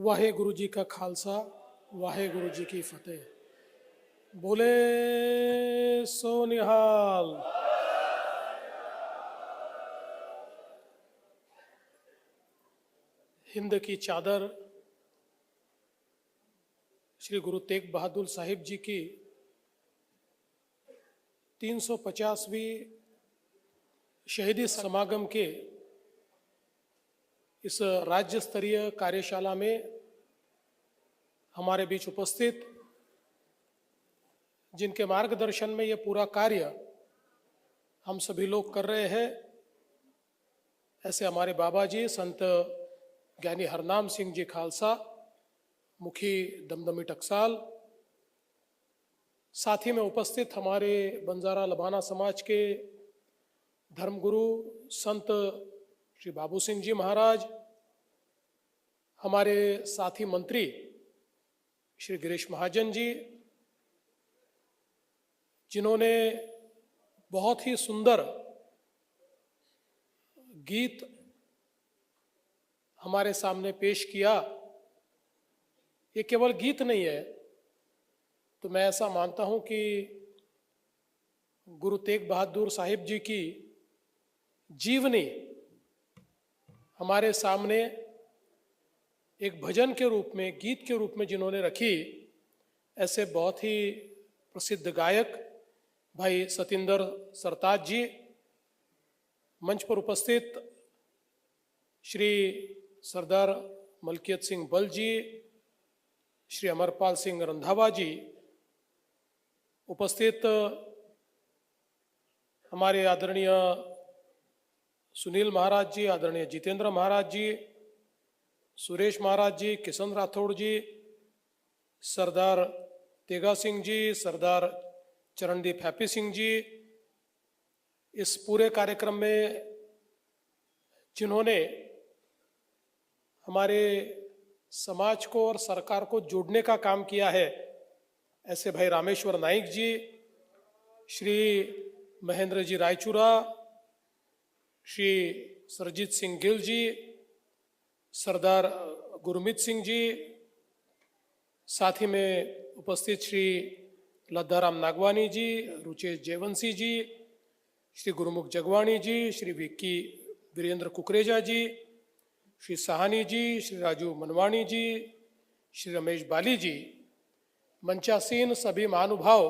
वाहेगुरु जी का खालसा, वाहेगुरु जी की फतेह। बोले सो निहाल। हिंद की चादर श्री गुरु तेग बहादुर साहिब जी की 350वीं शहीदी समागम के इस राज्य स्तरीय कार्यशाला में हमारे बीच उपस्थित, जिनके मार्गदर्शन में ये पूरा कार्य हम सभी लोग कर रहे हैं, ऐसे हमारे बाबा जी संत ज्ञानी हरनाम सिंह जी खालसा, मुखी दमदमी टकसाल, साथ ही में उपस्थित हमारे बंजारा लबाना समाज के धर्मगुरु संत श्री बाबू सिंह जी महाराज, हमारे साथी मंत्री श्री गिरीश महाजन जी, जिन्होंने बहुत ही सुंदर गीत हमारे सामने पेश किया। ये केवल गीत नहीं है, तो मैं ऐसा मानता हूं कि गुरु तेग बहादुर साहिब जी की जीवनी हमारे सामने एक भजन के रूप में, गीत के रूप में जिन्होंने रखी, ऐसे बहुत ही प्रसिद्ध गायक भाई सतिंदर सरताज जी, मंच पर उपस्थित श्री सरदार मलकियत सिंह बल जी, श्री अमरपाल सिंह रंधावा जी, उपस्थित हमारे आदरणीय सुनील महाराज जी, आदरणीय जितेंद्र महाराज जी, सुरेश महाराज जी, किशन राठौड़ जी, सरदार तेगा सिंह जी, सरदार चरणदीप हैप्पी सिंह जी, इस पूरे कार्यक्रम में जिन्होंने हमारे समाज को और सरकार को जोड़ने का काम किया है, ऐसे भाई रामेश्वर नाइक जी, श्री महेंद्र जी रायचूरा, श्री सरजीत सिंह गिल जी, सरदार गुरमीत सिंह जी, साथ ही में उपस्थित श्री लद्दाराम नागवानी जी, रुचेश जयवंशी जी, श्री गुरुमुख जगवाणी जी, श्री विक्की वीरेंद्र कुकरेजा जी, श्री साहनी जी, श्री राजू मनवाणी जी, श्री रमेश बाली जी, मंचासीन सभी महानुभाव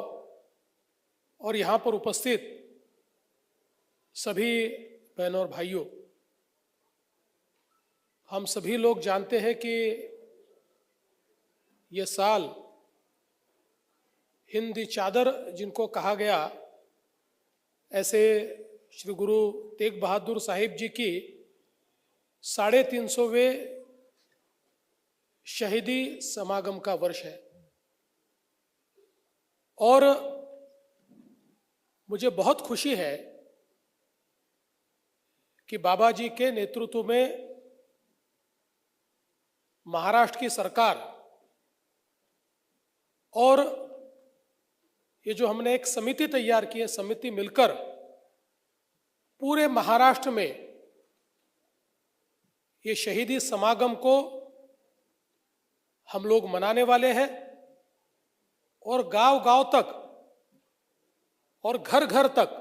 और यहाँ पर उपस्थित सभी बहनों और भाइयों, हम सभी लोग जानते हैं कि ये साल हिंदी चादर जिनको कहा गया, ऐसे श्री गुरु तेग बहादुर साहिब जी की 350वें शहीदी समागम का वर्ष है। और मुझे बहुत खुशी है कि बाबा जी के नेतृत्व में महाराष्ट्र की सरकार और ये जो हमने एक समिति तैयार की है, समिति मिलकर पूरे महाराष्ट्र में ये शहीदी समागम को हम लोग मनाने वाले हैं और गांव-गांव तक और घर-घर तक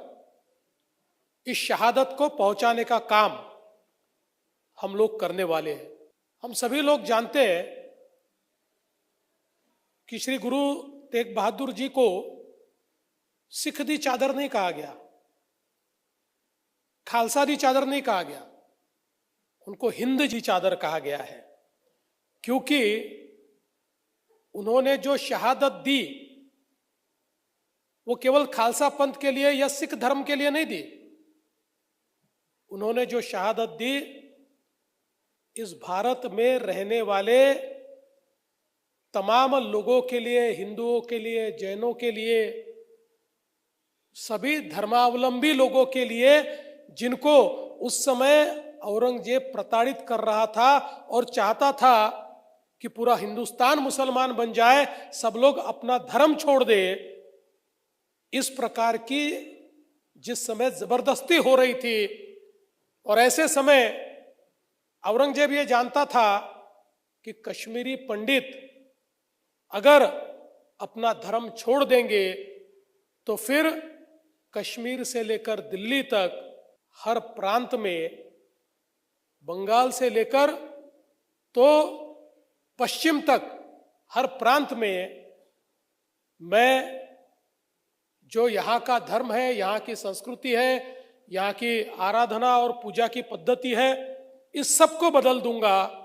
इस शहादत को पहुंचाने का काम हम लोग करने वाले हैं। हम सभी लोग जानते हैं कि श्री गुरु तेग बहादुर जी को सिख दी चादर नहीं कहा गया, खालसा दी चादर नहीं कहा गया, उनको हिंद जी चादर कहा गया है, क्योंकि उन्होंने जो शहादत दी वो केवल खालसा पंथ के लिए या सिख धर्म के लिए नहीं दी। उन्होंने जो शहादत दी इस भारत में रहने वाले तमाम लोगों के लिए, हिंदुओं के लिए, जैनों के लिए, सभी धर्मावलंबी लोगों के लिए, जिनको उस समय औरंगजेब प्रताड़ित कर रहा था और चाहता था कि पूरा हिंदुस्तान मुसलमान बन जाए, सब लोग अपना धर्म छोड़ दे। इस प्रकार की जिस समय जबरदस्ती हो रही थी, और ऐसे समय औरंगजेब ये जानता था कि कश्मीरी पंडित अगर अपना धर्म छोड़ देंगे तो फिर कश्मीर से लेकर दिल्ली तक हर प्रांत में, बंगाल से लेकर तो पश्चिम तक हर प्रांत में मैं जो यहाँ का धर्म है, यहाँ की संस्कृति है, यहाँ की आराधना और पूजा की पद्धति है, इस सब को बदल दूंगा।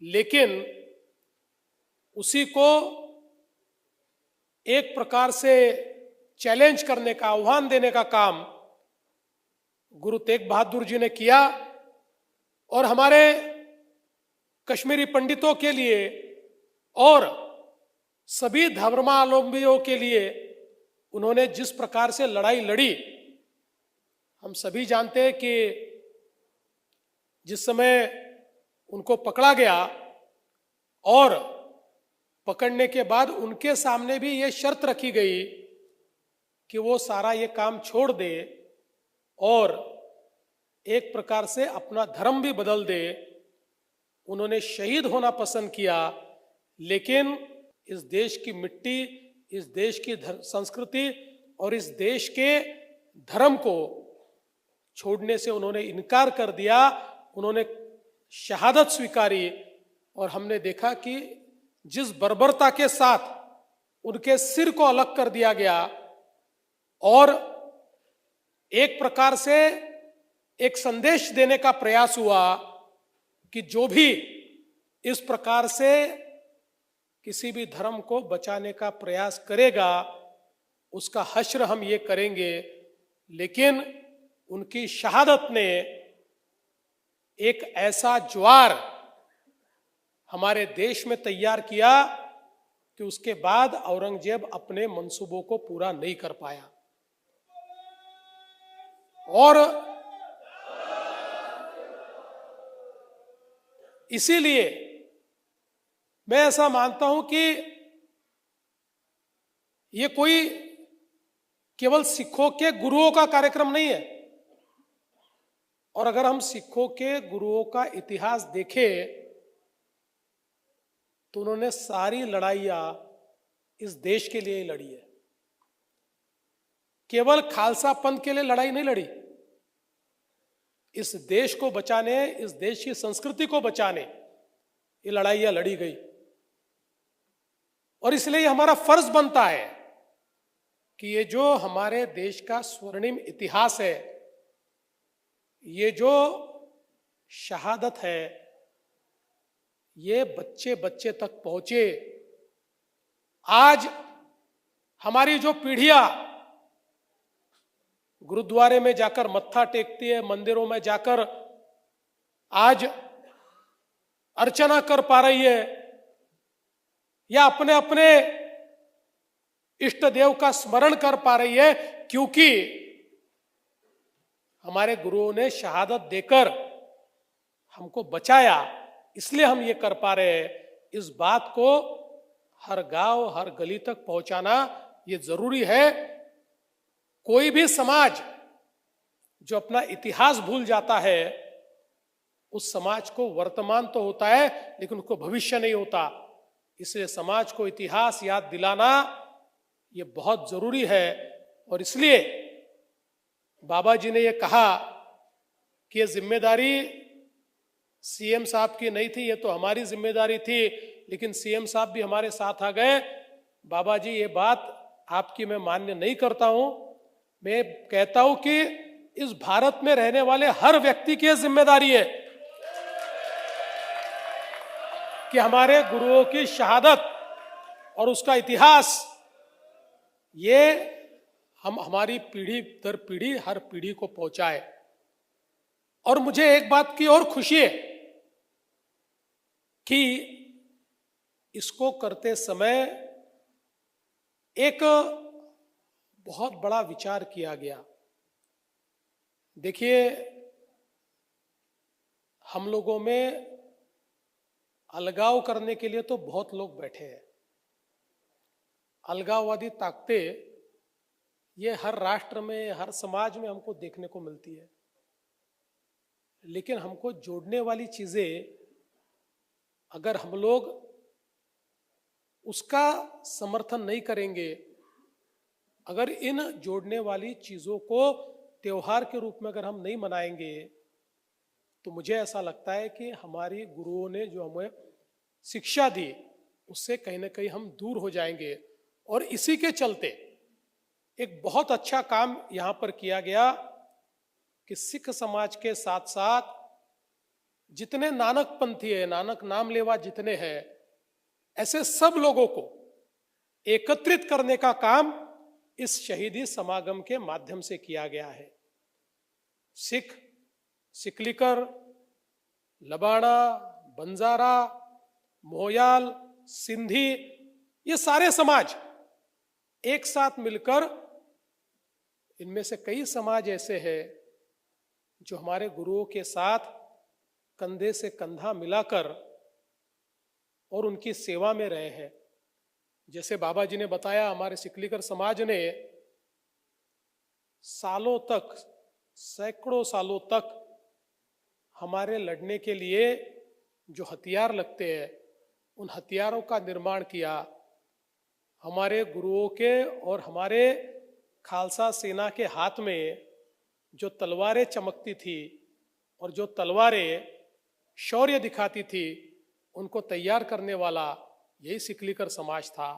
लेकिन उसी को एक प्रकार से चैलेंज करने का, आह्वान देने का काम गुरु तेग बहादुर जी ने किया और हमारे कश्मीरी पंडितों के लिए और सभी धर्मावलंबियों के लिए उन्होंने जिस प्रकार से लड़ाई लड़ी, हम सभी जानते हैं कि जिस समय उनको पकड़ा गया और पकड़ने के बाद उनके सामने भी ये शर्त रखी गई कि वो सारा ये काम छोड़ दे और एक प्रकार से अपना धर्म भी बदल दे। उन्होंने शहीद होना पसंद किया, लेकिन इस देश की मिट्टी, इस देश की संस्कृति और इस देश के धर्म को छोड़ने से उन्होंने इनकार कर दिया। उन्होंने शहादत स्वीकारी और हमने देखा कि जिस बर्बरता के साथ उनके सिर को अलग कर दिया गया और एक प्रकार से एक संदेश देने का प्रयास हुआ कि जो भी इस प्रकार से किसी भी धर्म को बचाने का प्रयास करेगा उसका हश्र हम ये करेंगे। लेकिन उनकी शहादत ने एक ऐसा ज्वार हमारे देश में तैयार किया कि उसके बाद औरंगजेब अपने मंसूबों को पूरा नहीं कर पाया। और इसीलिए मैं ऐसा मानता हूं कि ये कोई केवल सिखों के गुरुओं का कार्यक्रम नहीं है। और अगर हम सिखों के गुरुओं का इतिहास देखें तो उन्होंने सारी लड़ाइयां इस देश के लिए ही लड़ी है। केवल खालसा पंथ के लिए लड़ाई नहीं लड़ी, इस देश को बचाने, इस देश की संस्कृति को बचाने ये लड़ाइयां लड़ी गई। और इसलिए हमारा फर्ज बनता है कि ये जो हमारे देश का स्वर्णिम इतिहास है, ये जो शहादत है, ये बच्चे बच्चे तक पहुंचे। आज हमारी जो पीढ़ियां गुरुद्वारे में जाकर मत्था टेकती है, मंदिरों में जाकर आज अर्चना कर पा रही है या अपने अपने इष्ट देव का स्मरण कर पा रही है, क्योंकि हमारे गुरुओं ने शहादत देकर हमको बचाया, इसलिए हम ये कर पा रहे हैं। इस बात को हर गांव, हर गली तक पहुंचाना ये जरूरी है। कोई भी समाज जो अपना इतिहास भूल जाता है, उस समाज को वर्तमान तो होता है लेकिन उसको भविष्य नहीं होता। इसलिए समाज को इतिहास याद दिलाना ये बहुत जरूरी है। और इसलिए बाबा जी ने ये कहा कि ये जिम्मेदारी सीएम साहब की नहीं थी, ये तो हमारी जिम्मेदारी थी, लेकिन सीएम साहब भी हमारे साथ आ गए। बाबा जी ये बात आपकी मैं मान्य नहीं करता हूं। मैं कहता हूं कि इस भारत में रहने वाले हर व्यक्ति की जिम्मेदारी है कि हमारे गुरुओं की शहादत और उसका इतिहास ये हम हमारी पीढ़ी दर पीढ़ी, हर पीढ़ी को पहुंचाए। और मुझे एक बात की और खुशी है कि इसको करते समय एक बहुत बड़ा विचार किया गया। देखिए, हम लोगों में अलगाव करने के लिए तो बहुत लोग बैठे हैं। अलगाववादी ताकतें ये हर राष्ट्र में, हर समाज में हमको देखने को मिलती है, लेकिन हमको जोड़ने वाली चीजें अगर हम लोग उसका समर्थन नहीं करेंगे, अगर इन जोड़ने वाली चीजों को त्योहार के रूप में अगर हम नहीं मनाएंगे, तो मुझे ऐसा लगता है कि हमारी गुरुओं ने जो हमें शिक्षा दी उससे कहीं ना कहीं हम दूर हो जाएंगे। और इसी के चलते एक बहुत अच्छा काम यहां पर किया गया कि सिख समाज के साथ साथ जितने नानक पंथी है, नानक नाम लेवा जितने हैं, ऐसे सब लोगों को एकत्रित करने का काम इस शहीदी समागम के माध्यम से किया गया है। सिख, सिकलीकर, लबाड़ा, बंजारा, मोहयाल, सिंधी, ये सारे समाज एक साथ मिलकर, इनमें से कई समाज ऐसे हैं जो हमारे गुरुओं के साथ कंधे से कंधा मिलाकर और उनकी सेवा में रहे हैं। जैसे बाबा जी ने बताया, हमारे सिकलीकर समाज ने सालों तक, सैकड़ों सालों तक हमारे लड़ने के लिए जो हथियार लगते हैं उन हथियारों का निर्माण किया। हमारे गुरुओं के और हमारे खालसा सेना के हाथ में जो तलवारें चमकती थी और जो तलवारें शौर्य दिखाती थी, उनको तैयार करने वाला यही सिकलीकर समाज था।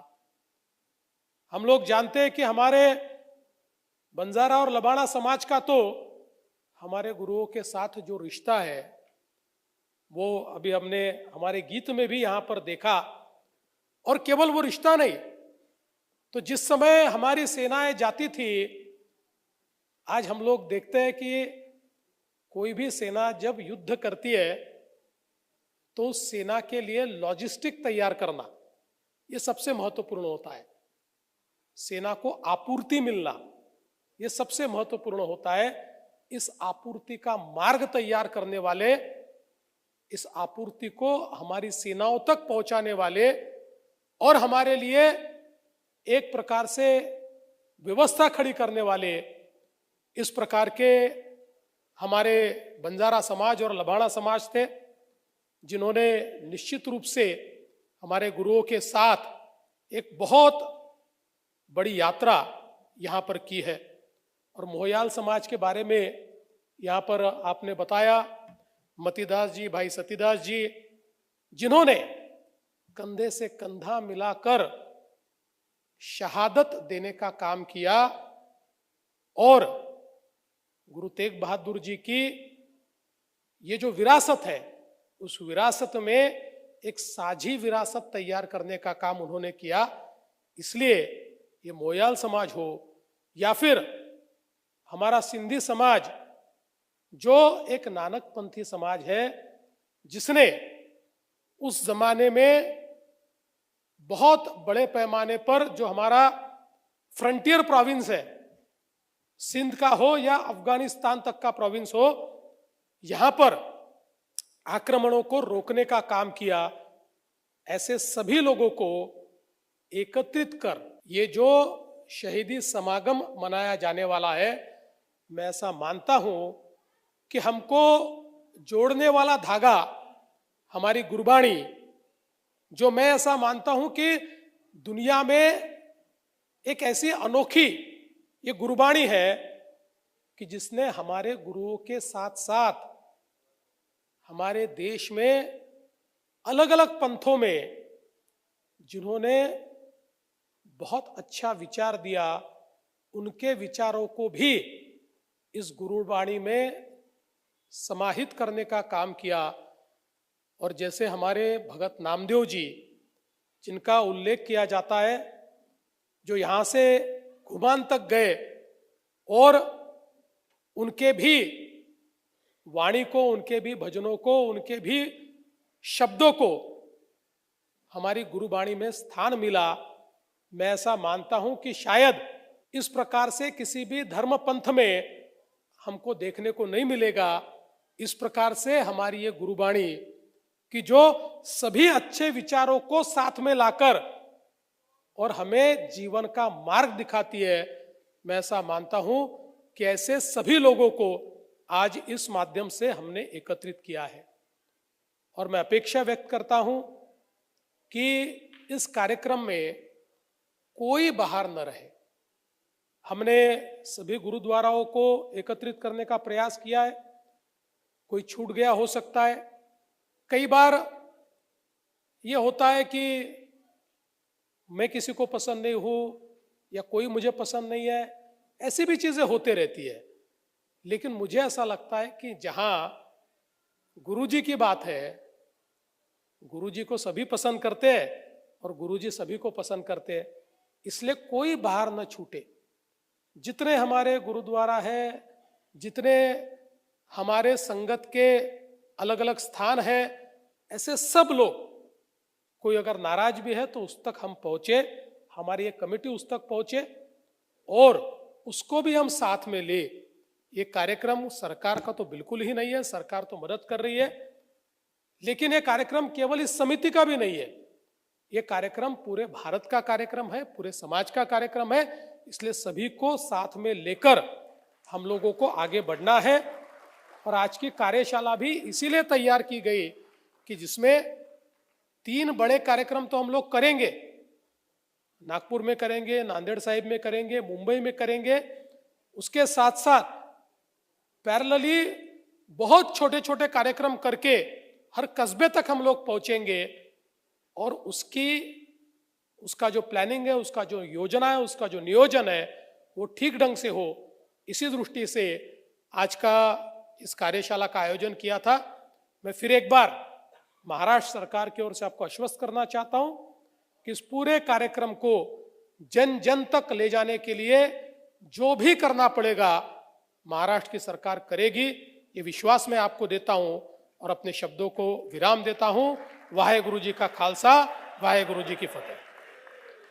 हम लोग जानते हैं कि हमारे बंजारा और लबाड़ा समाज का तो हमारे गुरुओं के साथ जो रिश्ता है वो अभी हमने हमारे गीत में भी यहां पर देखा। और केवल वो रिश्ता नहीं, तो जिस समय हमारी सेनाएं जाती थी, आज हम लोग देखते हैं कि कोई भी सेना जब युद्ध करती है तो उस सेना के लिए लॉजिस्टिक तैयार करना ये सबसे महत्वपूर्ण होता है। सेना को आपूर्ति मिलना ये सबसे महत्वपूर्ण होता है। इस आपूर्ति का मार्ग तैयार करने वाले, इस आपूर्ति को हमारी सेनाओं तक पहुंचाने वाले और हमारे लिए एक प्रकार से व्यवस्था खड़ी करने वाले, इस प्रकार के हमारे बंजारा समाज और लबाड़ा समाज थे, जिन्होंने निश्चित रूप से हमारे गुरुओं के साथ एक बहुत बड़ी यात्रा यहाँ पर की है। और मोहयाल समाज के बारे में यहाँ पर आपने बताया, मतीदास जी, भाई सतीदास जी, जिन्होंने कंधे से कंधा मिलाकर शहादत देने का काम किया और गुरु तेग बहादुर जी की ये जो विरासत है, उस विरासत में एक साझी विरासत तैयार करने का काम उन्होंने किया। इसलिए ये मोहयाल समाज हो या फिर हमारा सिंधी समाज, जो एक नानक पंथी समाज है, जिसने उस जमाने में बहुत बड़े पैमाने पर जो हमारा फ्रंटियर प्रोविंस है, सिंध का हो या अफगानिस्तान तक का प्रोविंस हो, यहां पर आक्रमणों को रोकने का काम किया। ऐसे सभी लोगों को एकत्रित कर ये जो शहीदी समागम मनाया जाने वाला है, मैं ऐसा मानता हूं कि हमको जोड़ने वाला धागा हमारी गुरबाणी, जो मैं ऐसा मानता हूं कि दुनिया में एक ऐसी अनोखी ये गुरबाणी है कि जिसने हमारे गुरुओं के साथ साथ हमारे देश में अलग अलग पंथों में जिन्होंने बहुत अच्छा विचार दिया, उनके विचारों को भी इस गुरुबाणी में समाहित करने का काम किया। और जैसे हमारे भगत नामदेव जी, जिनका उल्लेख किया जाता है, जो यहाँ से घुमान तक गए और उनके भी वाणी को, उनके भी भजनों को, उनके भी शब्दों को हमारी गुरुबाणी में स्थान मिला। मैं ऐसा मानता हूं कि शायद इस प्रकार से किसी भी धर्म पंथ में हमको देखने को नहीं मिलेगा। इस प्रकार से हमारी ये गुरुबाणी कि जो सभी अच्छे विचारों को साथ में लाकर और हमें जीवन का मार्ग दिखाती है, मैं ऐसा मानता हूं कि ऐसे सभी लोगों को आज इस माध्यम से हमने एकत्रित किया है। और मैं अपेक्षा व्यक्त करता हूं कि इस कार्यक्रम में कोई बाहर न रहे। हमने सभी गुरुद्वाराओं को एकत्रित करने का प्रयास किया है, कोई छूट गया हो सकता है। कई बार ये होता है कि मैं किसी को पसंद नहीं हूं या कोई मुझे पसंद नहीं है, ऐसी भी चीजें होते रहती है। लेकिन मुझे ऐसा लगता है कि जहां गुरुजी की बात है, गुरुजी को सभी पसंद करते हैं और गुरुजी सभी को पसंद करते हैं, इसलिए कोई बाहर न छूटे। जितने हमारे गुरुद्वारा है, जितने हमारे संगत के अलग अलग स्थान है, ऐसे सब लोग, कोई अगर नाराज भी है तो उस तक हम पहुंचे, हमारी एक कमेटी उस तक पहुंचे और उसको भी हम साथ में ले। ये कार्यक्रम सरकार का तो बिल्कुल ही नहीं है, सरकार तो मदद कर रही है, लेकिन ये कार्यक्रम केवल इस समिति का भी नहीं है। ये कार्यक्रम पूरे भारत का कार्यक्रम है, पूरे समाज का कार्यक्रम है। इसलिए सभी को साथ में लेकर हम लोगों को आगे बढ़ना है। और आज की कार्यशाला भी इसीलिए तैयार की गई कि जिसमें 3 बड़े कार्यक्रम तो हम लोग करेंगे, नागपुर में करेंगे, नांदेड़ साहिब में करेंगे, मुंबई में करेंगे। उसके साथ साथ पैरेलली बहुत छोटे छोटे कार्यक्रम करके हर कस्बे तक हम लोग पहुंचेंगे और उसका जो प्लानिंग है, उसका जो योजना है, उसका जो नियोजन है, वो ठीक ढंग से हो। इसी दृष्टि से आज का इस कार्यशाला का आयोजन किया था। मैं फिर एक बार महाराष्ट्र सरकार की ओर से आपको आश्वस्त करना चाहता हूं कि इस पूरे कार्यक्रम को जन जन तक ले जाने के लिए जो भी करना पड़ेगा महाराष्ट्र की सरकार करेगी, ये विश्वास मैं आपको देता हूं और अपने शब्दों को विराम देता हूं। वाहे गुरु जी का खालसा, वाहे गुरु जी की फतेह।